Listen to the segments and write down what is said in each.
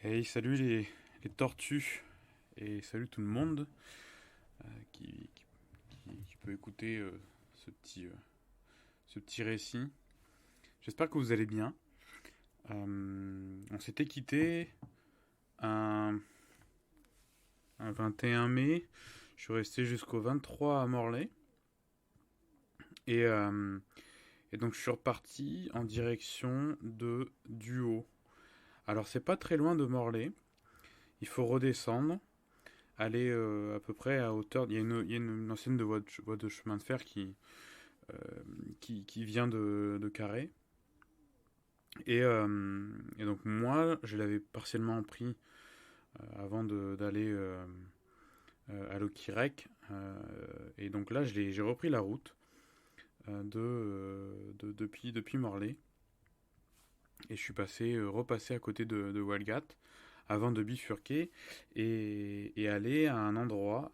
Hey, salut les tortues et salut tout le monde qui peut écouter ce petit récit. J'espère que vous allez bien. On s'était quitté un, un 21 mai. Je suis resté jusqu'au 23 à Morlaix. Et, euh, et donc je suis reparti en direction de Duo. Alors c'est pas très loin de Morlaix. Il faut redescendre. Aller à peu près à hauteur. Il y a une ancienne voie de chemin de fer euh, qui vient de Carré. Et donc moi, je l'avais partiellement pris d'aller à Lokirec. Et donc là, j'ai repris la route depuis Morlaix. Et je suis repassé à côté de Walgat avant de bifurquer et aller à un endroit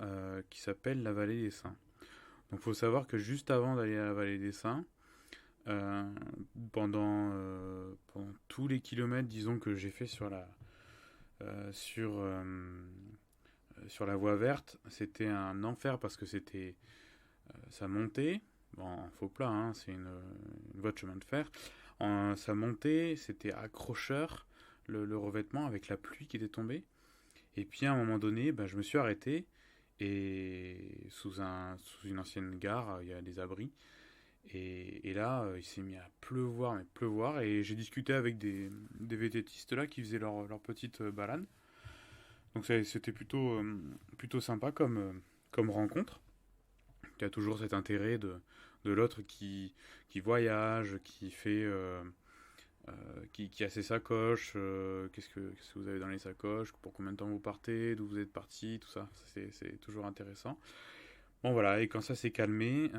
qui s'appelle la vallée des Saints. Donc il faut savoir que juste avant d'aller à la vallée des Saints, euh, pendant tous les kilomètres, disons, que j'ai fait euh, sur, euh, sur la voie verte, c'était un enfer parce que ça montait, bon, en faux plat, hein, c'est une voie de chemin de fer. Ça montait, c'était accrocheur, le revêtement avec la pluie qui était tombée. Et puis à un moment donné, ben, je me suis arrêté et sous une ancienne gare, il y a des abris. Et là, il s'est mis à pleuvoir, mais pleuvoir. Et j'ai discuté avec des VTTistes là qui faisaient leur petite balade. Donc c'était plutôt sympa comme rencontre. Il y a toujours cet intérêt de l'autre qui voyage, qui a ses sacoches, qu'est-ce que vous avez dans les sacoches, pour combien de temps vous partez, d'où vous êtes parti, tout ça. C'est toujours intéressant. Bon voilà, et quand ça s'est calmé,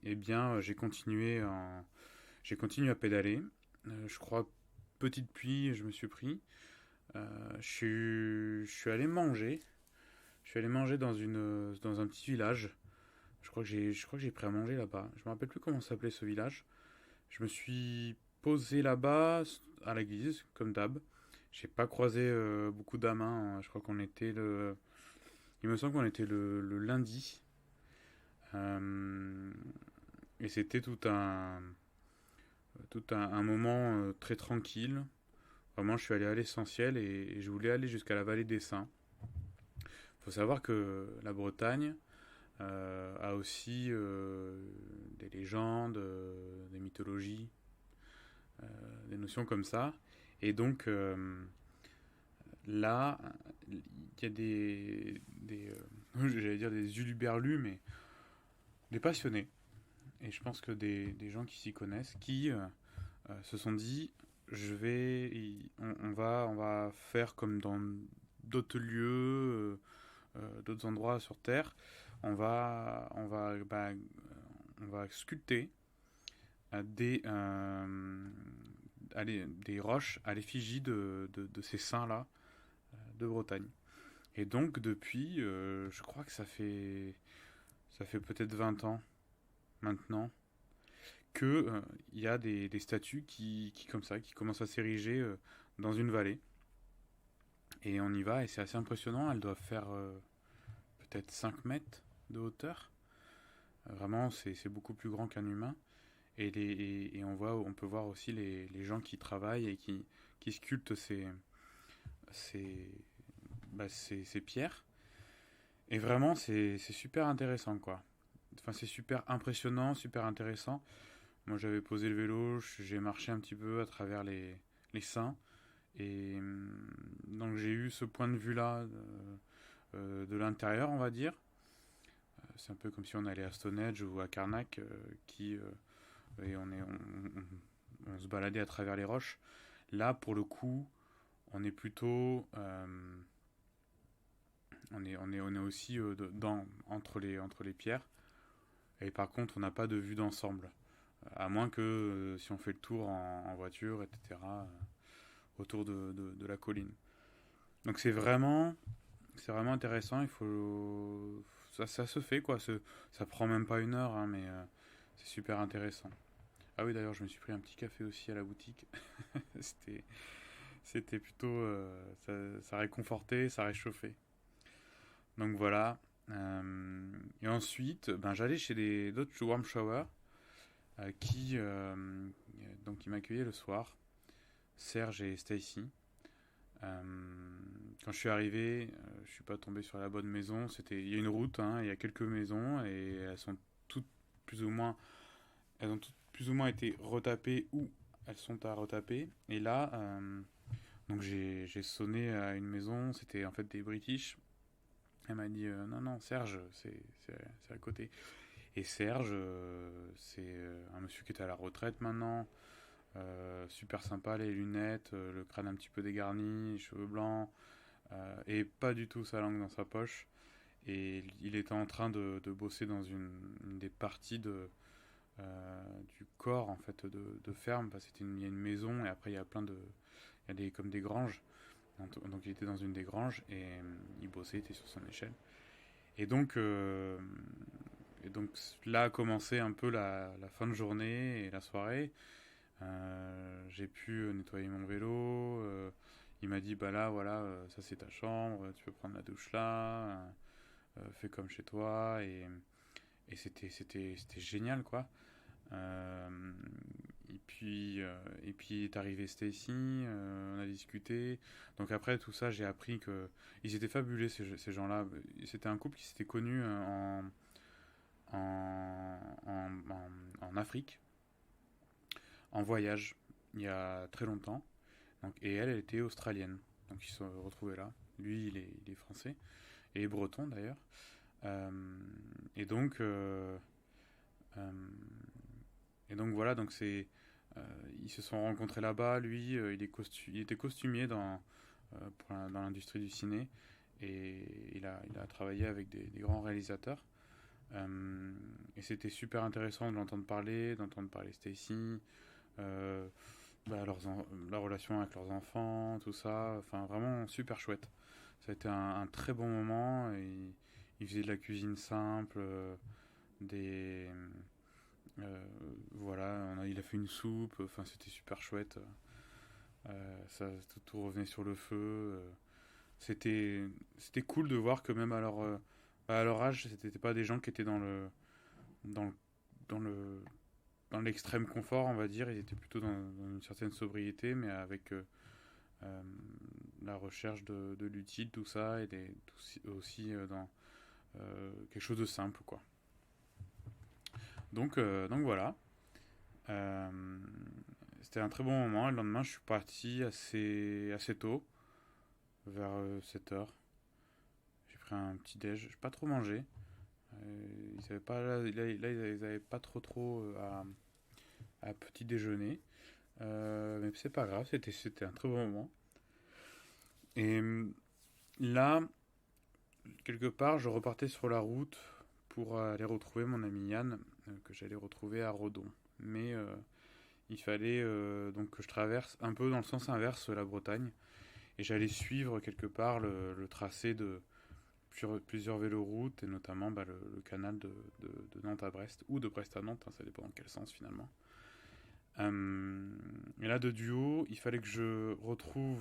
eh bien j'ai continué à pédaler. Je crois petite pluie, je me suis pris. Je suis allé manger. Je suis allé manger dans un petit village. Je crois que j'ai pris à manger là-bas. Je me rappelle plus comment s'appelait ce village. Je me suis posé là-bas à l'église, comme d'hab. J'ai pas croisé beaucoup d'âmes, hein. Je crois qu'on était le. Il me semble qu'on était le lundi. Euh, et c'était un moment très tranquille. Vraiment, je suis allé à l'essentiel et je voulais aller jusqu'à la vallée des Saints. Il faut savoir que la Bretagne a aussi des légendes, des mythologies, des notions comme ça. Et donc là, il y a j'allais dire des uluberlus, mais des passionnés. Et je pense que des gens qui s'y connaissent, qui se sont dit, on va faire comme dans d'autres lieux, d'autres endroits sur Terre. On va sculpter des roches à l'effigie de ces saints-là de Bretagne. Et donc depuis, je crois que ça fait peut-être 20 ans maintenant que il y a des statues comme ça, qui commencent à s'ériger dans une vallée. Et on y va et c'est assez impressionnant. Elles doivent faire peut-être 5 mètres de hauteur. Vraiment, c'est beaucoup plus grand qu'un humain. Et on peut voir aussi les gens qui travaillent et qui sculptent ces, ces pierres. Et vraiment, c'est super intéressant, quoi. Enfin, c'est super impressionnant, super intéressant. Moi, j'avais posé le vélo, j'ai marché un petit peu à travers les saints. Et donc, j'ai eu ce point de vue-là de l'intérieur, on va dire. C'est un peu comme si on allait à Stonehenge ou à Karnak, et on se baladait à travers les roches. Là, pour le coup, on est plutôt, on est aussi entre les pierres. Et par contre, on n'a pas de vue d'ensemble. À moins que si on fait le tour en voiture, etc., autour de la colline. Donc c'est vraiment intéressant. Ça se fait quoi. Ça prend même pas une heure, hein, mais c'est super intéressant. Ah oui, d'ailleurs, je me suis pris un petit café aussi à la boutique. C'était, C'était plutôt, ça réconfortait, ça réchauffait. Donc voilà. Et ensuite, ben, j'allais chez d'autres warm showers qui m'accueillaient le soir, Serge et Stacy. Euh, Quand je suis arrivé, je suis pas tombé sur la bonne maison. Il y a une route, hein, il y a quelques maisons et toutes plus ou moins, elles ont toutes plus ou moins été retapées ou elles sont à retaper. Et là, donc j'ai sonné à une maison, c'était en fait des British. Elle m'a dit non, non, Serge, c'est à côté. Et Serge, c'est un monsieur qui est à la retraite maintenant. Super sympa, les lunettes, le crâne un petit peu dégarni, les cheveux blancs, et pas du tout sa langue dans sa poche. Et il était en train de bosser dans une des parties du corps en fait de ferme, parce il y a une maison et après il y a il y a comme des granges. Donc il était dans une des granges et il bossait, il était sur son échelle. Et donc, euh, et donc là a commencé un peu la fin de journée et la soirée. J'ai pu nettoyer mon vélo. Il m'a dit bah là voilà, ça c'est ta chambre, tu peux prendre la douche là, fais comme chez toi. Et c'était génial quoi. Euh, et puis est arrivé Stacy, on a discuté. Donc après tout ça, j'ai appris que ils étaient fabuleux ces gens-là. C'était un couple qui s'était connu en Afrique, en voyage, il y a très longtemps. Donc, et elle était australienne. Donc ils se sont retrouvés là. Lui, il est français et breton d'ailleurs. Euh, et donc euh, et donc voilà, euh, ils se sont rencontrés là-bas. Lui, il était costumier dans l'industrie du ciné et il a travaillé avec des grands réalisateurs. Et c'était super intéressant de l'entendre parler, d'entendre parler Stacy, euh, bah, la relation avec leurs enfants, tout ça. Enfin, vraiment super chouette. Ça a été un très bon moment. Et il faisait de la cuisine simple, des euh, voilà, il a fait une soupe, enfin c'était super chouette. Tout revenait sur le feu. C'était cool de voir que même à leur âge, c'était pas des gens qui étaient dans le, dans le, dans l'extrême confort, on va dire. Ils étaient plutôt dans une certaine sobriété, mais avec euh, la recherche de l'utile, tout ça, et aussi dans quelque chose de simple, quoi. Donc voilà. Euh, C'était un très bon moment. Le lendemain, je suis parti assez tôt, vers 7 heures. J'ai pris un petit déj. J'ai pas trop mangé. Ils avaient pas, ils avaient pas trop à petit déjeuner. Mais c'est pas grave, c'était un très bon moment. Et là, quelque part, je repartais sur la route pour aller retrouver mon ami Yann, que j'allais retrouver à Redon. Mais il fallait donc que je traverse un peu dans le sens inverse la Bretagne. Et j'allais suivre quelque part le tracé de plusieurs véloroutes, et notamment bah, le canal de Nantes à Brest, ou de Brest à Nantes, hein, ça dépend dans quel sens finalement. Et là, de duo, il fallait que je retrouve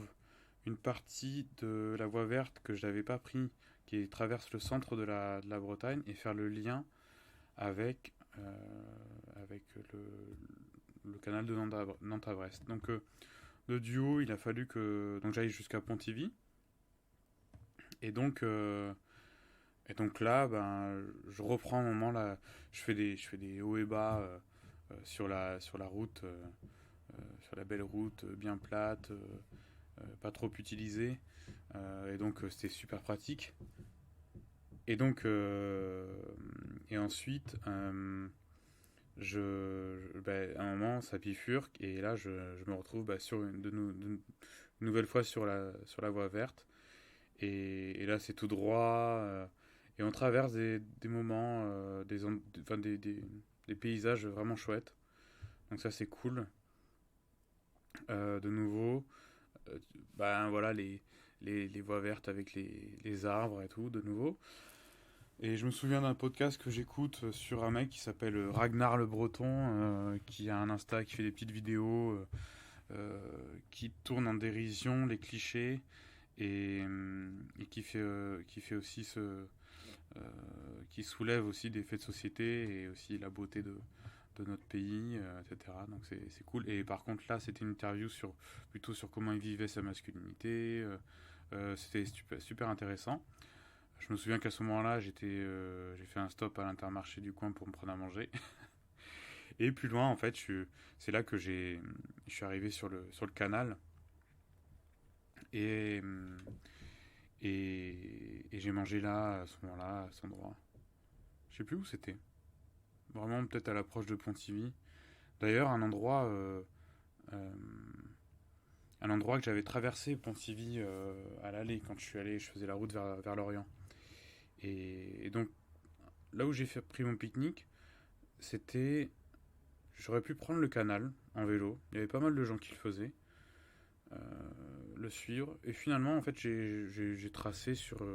une partie de la voie verte que je n'avais pas pris, qui traverse le centre de la Bretagne, et faire le lien avec, avec le canal de Nantes à Brest. Donc, de duo, il a fallu que donc j'aille jusqu'à Pontivy. Et donc, euh, et donc là, ben, je reprends un moment là, je fais des hauts et bas sur la route, sur la belle route bien plate, pas trop utilisée. Et donc c'était super pratique. Et donc, et ensuite, ben, à un moment, ça bifurque et là, je me retrouve bah, une nouvelle fois sur la voie verte. Et là, c'est tout droit. Et on traverse des moments, enfin, des paysages vraiment chouettes. Donc ça, c'est cool. De nouveau, ben voilà, les voies vertes avec les arbres et tout, de nouveau. Et je me souviens d'un podcast que j'écoute sur un mec qui s'appelle Ragnar le Breton, qui a un Insta, qui fait des petites vidéos qui tourne en dérision les clichés et qui fait aussi qui soulève aussi des faits de société et aussi la beauté de notre pays, etc. Donc c'est cool. Et par contre là, c'était une interview plutôt sur comment il vivait sa masculinité. C'était super intéressant. Je me souviens qu'à ce moment-là, j'ai fait un stop à l'Intermarché du coin pour me prendre à manger. Et plus loin, en fait, c'est là que je suis arrivé sur le canal et, et j'ai mangé là, à ce moment-là, à cet endroit. Je sais plus où c'était. Vraiment, peut-être à l'approche de Pontivy. D'ailleurs, euh, un endroit que j'avais traversé Pontivy à l'aller quand je suis allé, je faisais la route vers l'Orient. Et donc, là où pris mon pique-nique, c'était. J'aurais pu prendre le canal en vélo. Il y avait pas mal de gens qui le faisaient. euh, le suivre. Et finalement, en fait, j'ai tracé sur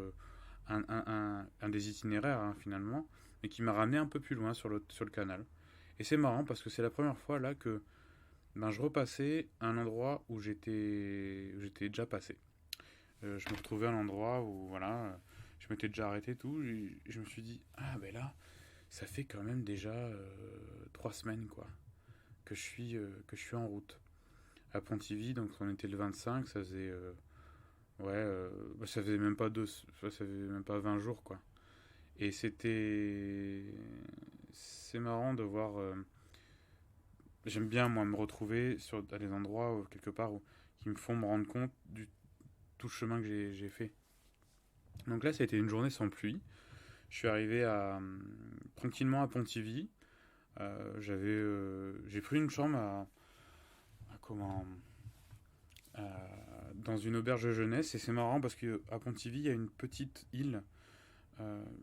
un des itinéraires, hein, finalement, mais qui m'a ramené un peu plus loin sur le canal. Et c'est marrant parce que c'est la première fois là que ben, je repassais à un endroit où j'étais déjà passé. Je me retrouvais à un endroit où, voilà, je m'étais déjà arrêté et tout. Et je me suis dit, ah ben là, ça fait quand même déjà 3 semaines, quoi, que je suis en route à Pontivy. Donc on était le 25, ça faisait ouais, bah, ça faisait même pas ça faisait même pas 20 jours, quoi. Et c'est marrant de voir. J'aime bien moi me retrouver à des endroits quelque part qui me font me rendre compte du tout le chemin que j'ai fait. Donc là, ça a été une journée sans pluie. Je suis arrivé tranquillement à Pontivy. J'ai pris une chambre à comment dans une auberge de jeunesse et c'est marrant parce que à Pontivy il y a une petite île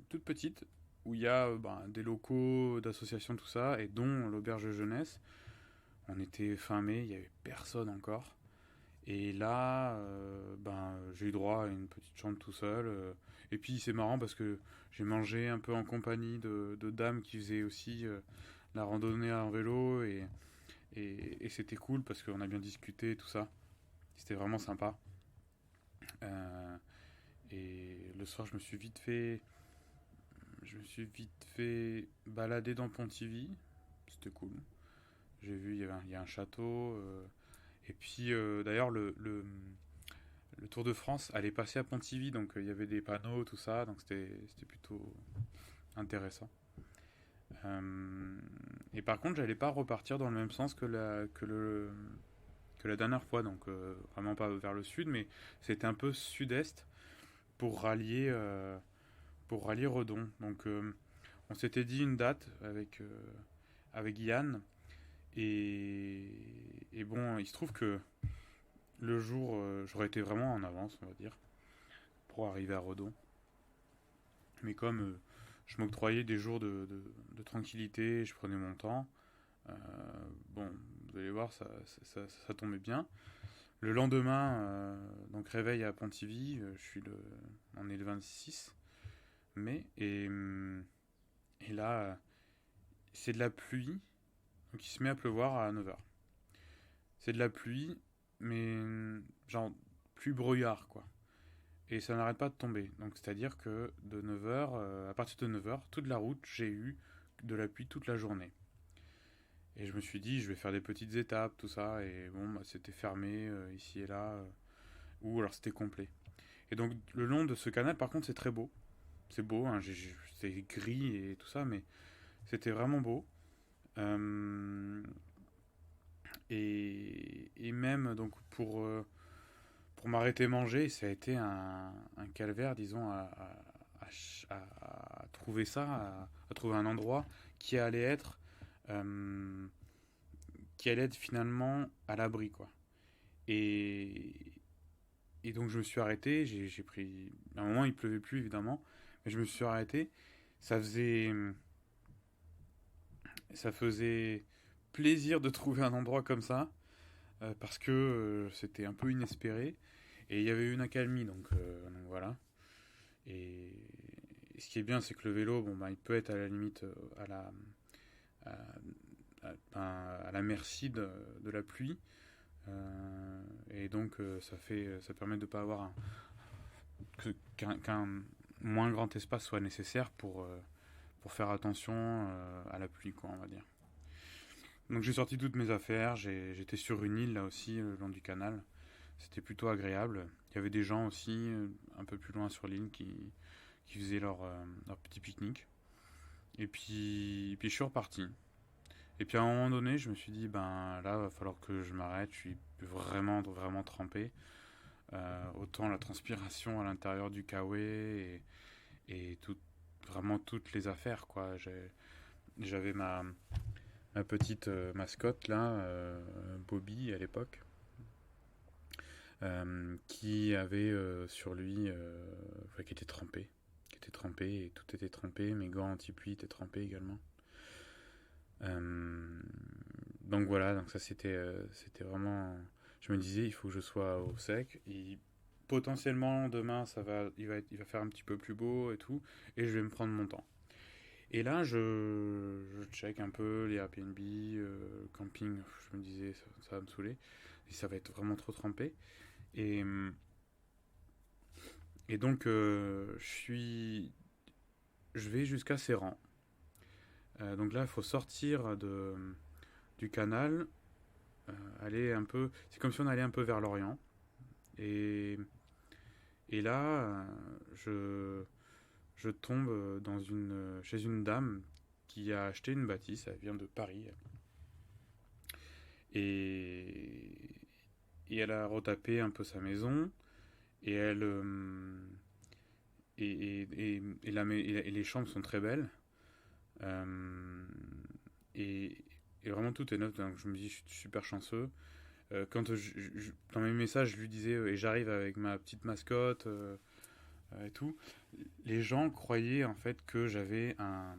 toute petite où il y a ben, des locaux d'associations tout ça et dont l'auberge de jeunesse. On était fin mai, il y avait personne encore et là ben j'ai eu droit à une petite chambre tout seul et puis c'est marrant parce que j'ai mangé un peu en compagnie de dames qui faisaient aussi la randonnée en vélo et c'était cool parce qu'on a bien discuté tout ça. C'était vraiment sympa. Euh, et le soir, je me suis vite fait balader dans Pontivy. C'était cool. J'ai vu, il y a un château. Et puis, d'ailleurs, le Tour de France allait passer à Pontivy. Donc, il y avait des panneaux, tout ça. Donc, c'était plutôt intéressant. Et par contre, j'allais pas repartir dans le même sens que la dernière fois. Donc, vraiment pas vers le sud, mais c'était un peu sud-est pour pour rallier Redon. Donc on s'était dit une date avec Yann. Et bon, il se trouve que le jour, j'aurais été vraiment en avance, on va dire, pour arriver à Redon. Mais comme je m'octroyais des jours de tranquillité, je prenais mon temps, euh, bon, vous allez voir, ça tombait bien. Le lendemain, donc réveil à Pontivy, on est le 26 mai, et là, c'est de la pluie, donc il se met à pleuvoir à 9h. C'est de la pluie, mais genre pluie brouillard, quoi. Et ça n'arrête pas de tomber. Donc c'est-à-dire que de 9h, à partir de 9h, toute la route, j'ai eu de la pluie toute la journée. Et je me suis dit, je vais faire des petites étapes, tout ça, et bon, bah, c'était fermé ici et là, ou alors c'était complet. Et donc le long de ce canal, par contre, c'est très beau. C'est beau, hein, c'est gris et tout ça, mais c'était vraiment beau. Euh, et même donc pour m'arrêter manger, ça a été un calvaire, disons, à trouver ça, à trouver un endroit qui allait être, euh, qui allait être finalement à l'abri, quoi. Et, et donc je me suis arrêté, j'ai pris... À un moment, il pleuvait plus, évidemment, mais je me suis arrêté. Ça faisait, ça faisait plaisir de trouver un endroit comme ça, parce que c'était un peu inespéré. Et il y avait une accalmie, donc voilà. Et, et ce qui est bien, c'est que le vélo, bon, bah, il peut être à la limite à, à la merci de la pluie. Et donc ça permet de ne pas avoir qu'un moins grand espace soit nécessaire pour faire attention à la pluie, quoi, on va dire. Donc j'ai sorti toutes mes affaires, j'étais sur une île là aussi, le long du canal. C'était plutôt agréable. Il y avait des gens aussi, un peu plus loin sur l'île, qui faisaient leur petit pique-nique. Et puis je suis reparti. Et puis à un moment donné, je me suis dit, ben là, va falloir que je m'arrête. Je suis vraiment, vraiment trempé. Autant la transpiration à l'intérieur du kawaii et vraiment toutes les affaires, quoi. J'avais ma petite mascotte là, Bobby à l'époque, qui avait sur lui, enfin, qui était trempé et tout était trempé. Mes gants anti-pluie étaient trempés également. Euh, donc voilà, donc ça c'était vraiment. Je me disais, il faut que je sois au sec. Et potentiellement demain, il va faire un petit peu plus beau et tout, et je vais me prendre mon temps. Et là, je check un peu les Airbnb, camping. Je me disais, ça va me saouler. Et ça va être vraiment trop trempé. Et, et donc, je vais jusqu'à Séran. Donc là, il faut sortir du canal, aller un peu. C'est comme si on allait un peu vers l'Orient. Et, et là, je tombe chez une dame qui a acheté une bâtisse. Elle vient de Paris. Et, et elle a retapé un peu sa maison. Et elle. Et les chambres sont très belles. Euh, et, et vraiment tout est neuf. Donc je me dis, je suis super chanceux. Quand dans mes messages, je lui disais, et j'arrive avec ma petite mascotte et tout, les gens croyaient en fait que j'avais un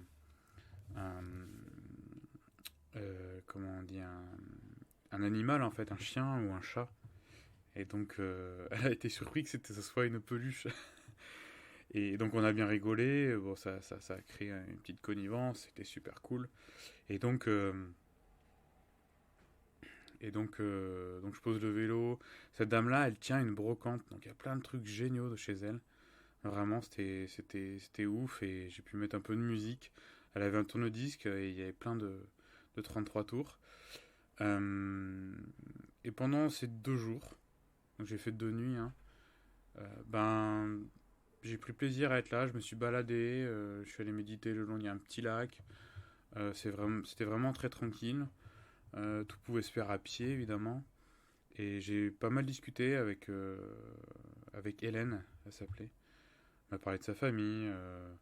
comment on dit, un animal en fait, un chien ou un chat. Et donc, elle a été surprise que ce soit une peluche. Et donc, on a bien rigolé. Bon, ça a créé une petite connivence. C'était super cool. Et donc, donc je pose le vélo. Cette dame-là, elle tient une brocante. Donc, il y a plein de trucs géniaux de chez elle. Vraiment, c'était ouf. Et j'ai pu mettre un peu de musique. Elle avait un tourne-disque et il y avait plein de 33 tours. Euh, et pendant ces 2 jours, donc j'ai fait 2 nuits, hein, ben, j'ai pris plaisir à être là. Je me suis baladé. Je suis allé méditer le long. Il y a un petit lac. C'était vraiment très tranquille. Tout pouvait se faire à pied, évidemment. Et j'ai pas mal discuté avec Hélène, elle s'appelait. Elle m'a parlé de sa famille. Euh,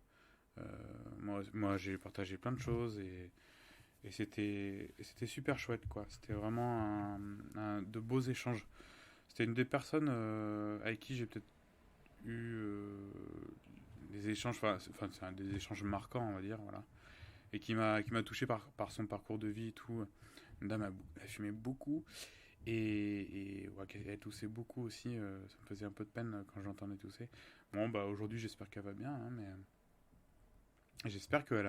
moi, j'ai partagé plein de choses et c'était super chouette, quoi. C'était vraiment de beaux échanges. C'était une des personnes avec qui j'ai peut-être eu des échanges, enfin c'est des échanges marquants, on va dire, voilà. Et qui m'a touché par son parcours de vie et tout. Une dame, elle fumait beaucoup et ouais, elle toussait beaucoup aussi. Ça me faisait un peu de peine quand j'entendais tousser. Bon, bah aujourd'hui, j'espère qu'elle va bien, hein, mais j'espère que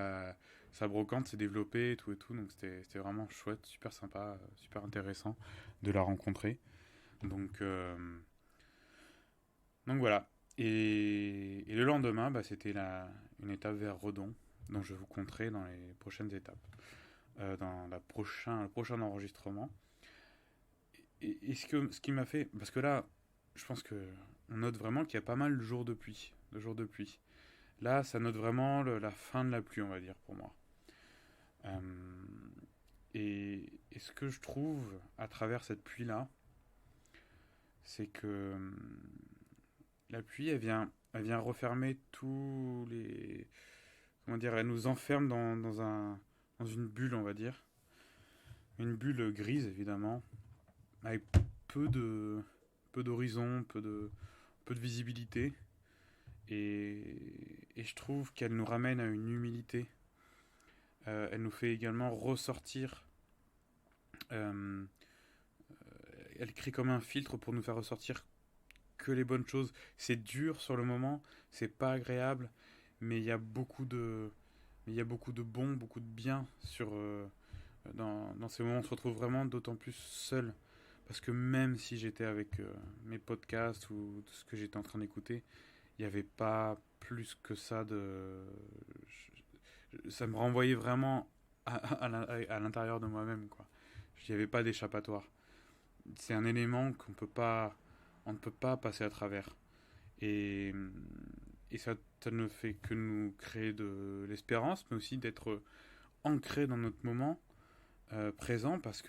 sa brocante s'est développée et tout. Donc c'était vraiment chouette, super sympa, super intéressant de la rencontrer. Donc, euh, donc voilà. Et le lendemain, bah, c'était une étape vers Redon, dont je vous conterai dans les prochaines étapes, dans le prochain enregistrement. Et ce qui m'a fait, parce que là, je pense que on note vraiment qu'il y a pas mal de jours de pluie, Là, ça note vraiment la fin de la pluie, on va dire, pour moi. Euh, et ce que je trouve à travers cette pluie-là, c'est que la pluie, elle vient refermer tous les, comment dire, elle nous enferme dans une bulle, on va dire, une bulle grise évidemment, avec peu de, peu d'horizon, peu de visibilité, et je trouve qu'elle nous ramène à une humilité. Elle nous fait également ressortir. euh, Elle crée comme un filtre pour nous faire ressortir que les bonnes choses. C'est dur sur le moment, c'est pas agréable, mais il y a beaucoup de bon, beaucoup de bien dans ces moments. On se retrouve vraiment d'autant plus seul Parce que même si j'étais avec mes podcasts ou ce que j'étais en train d'écouter, il n'y avait pas plus que ça de... Ça me renvoyait vraiment à l'intérieur de moi-même, quoi. Il n'y avait pas d'échappatoire. C'est un élément on ne peut pas passer à travers. Et, et ça ne fait que nous créer de l'espérance, mais aussi d'être ancré dans notre moment présent parce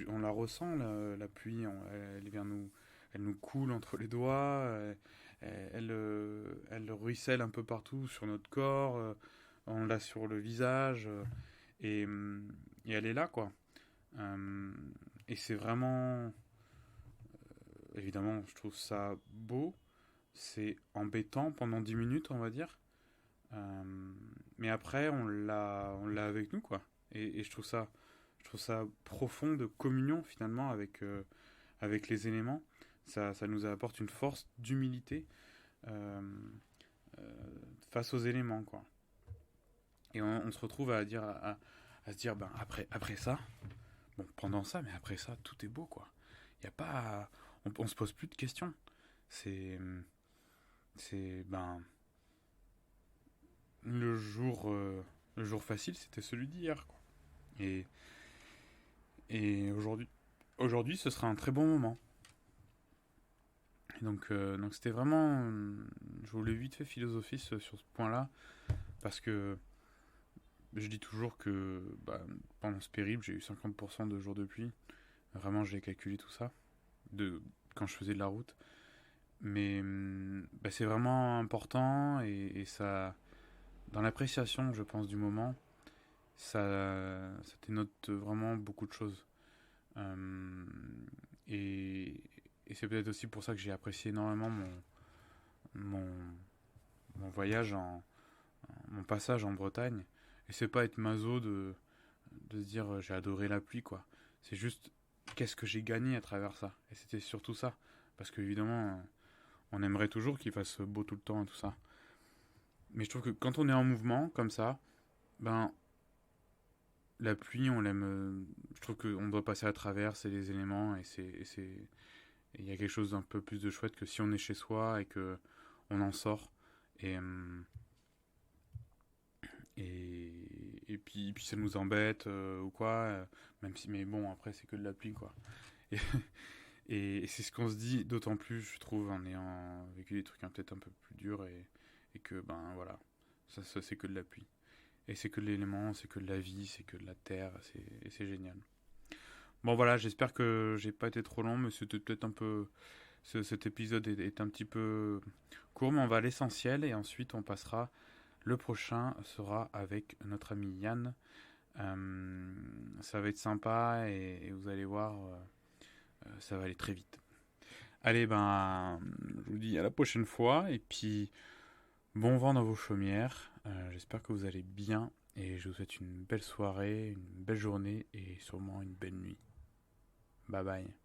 on la ressent la pluie, elle vient elle nous coule entre les doigts, elle ruisselle un peu partout sur notre corps, on l'a sur le visage et, et elle est là quoi. Euh, et c'est vraiment évidemment je trouve ça beau, c'est embêtant pendant 10 minutes on va dire. Mais après on l'a avec nous quoi. Et je trouve ça profond de communion finalement avec les éléments. Ça nous apporte une force d'humilité euh, face aux éléments, quoi. Et on se retrouve à dire, à se dire, ben après ça, bon, pendant ça, mais après ça, tout est beau, quoi. Il y a pas, on se pose plus de questions. C'est, ben, le jour facile, c'était celui d'hier, quoi. Et, et aujourd'hui, ce sera un très bon moment. Donc c'était vraiment. Je voulais vite fait philosopher sur ce point-là, parce que je dis toujours que bah, pendant ce périple, j'ai eu 50% de jours de pluie. Vraiment, j'ai calculé tout ça, quand je faisais de la route. Mais bah, c'est vraiment important, et ça. Dans l'appréciation, je pense, du moment, ça dénote vraiment beaucoup de choses. Euh, et, et c'est peut-être aussi pour ça que j'ai apprécié énormément mon, mon voyage mon passage en Bretagne. Et c'est pas être maso de se dire j'ai adoré la pluie quoi. C'est juste qu'est-ce que j'ai gagné à travers ça. Et c'était surtout ça. Parce qu'évidemment, on aimerait toujours qu'il fasse beau tout le temps et tout ça. Mais je trouve que quand on est en mouvement comme ça, ben la pluie on l'aime. Je trouve qu'on doit passer à travers, c'est les éléments il y a quelque chose d'un peu plus de chouette que si on est chez soi et que on en sort. Et, puis ça nous embête ou quoi, même si, mais bon, après c'est que de la pluie quoi. Et, et c'est ce qu'on se dit, d'autant plus, je trouve, en ayant vécu des trucs peut-être un peu plus durs et que, ben voilà, ça c'est que de la pluie. Et c'est que de l'élément, c'est que de la vie, c'est que de la terre, et c'est génial. Bon voilà, j'espère que j'ai pas été trop long, mais c'était peut-être un peu. Cet épisode est un petit peu court, mais on va à l'essentiel et ensuite on passera. Le prochain sera avec notre ami Yann. Ça va être sympa et vous allez voir, ça va aller très vite. Allez, ben, je vous dis à la prochaine fois et puis bon vent dans vos chaumières. J'espère que vous allez bien et je vous souhaite une belle soirée, une belle journée et sûrement une belle nuit. Bye bye.